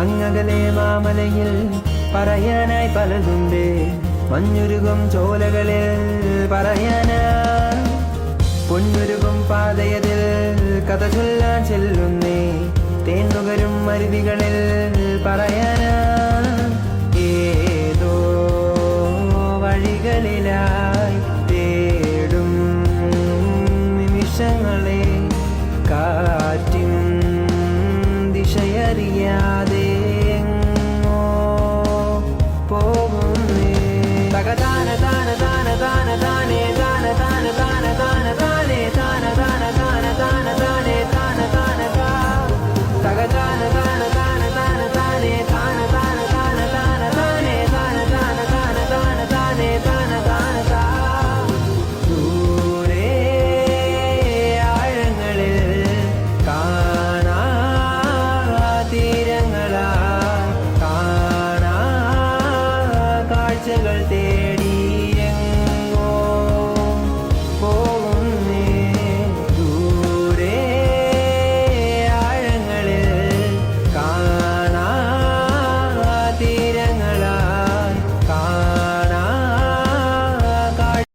അങ്ങകലെ മാമലയിൽ പറയാനായി പലതുണ്ട്, മഞ്ഞുരുകും ചോലകളിൽ പറയാനാ, പൊന്നുരുകും പാതയതിൽ കഥ ചൊല്ലാൻ ചെല്ലുന്നേ, തേന്നുകരും അരുവികളിൽ പറയാനാ, ഏതോ വഴികളിലായി തേടും നിമിഷങ്ങളെ കാറ്റിൻ ദിശയറിയാതെ എങ്ങോ പോകുന്നേ. തകതാന താന താന താന താനേ താന താന താന താന താനേ താന താന താന താന താനേ താന താന താ തകതാന താന താന താന താനേ താന താന താന താന താനേ താന താന താന താന താനേ താന താന താ. ദൂരെ ആഴങ്ങളിൽ കാണാ തീരങ്ങളാ കാണാ കാഴ്ചകൾ തേടി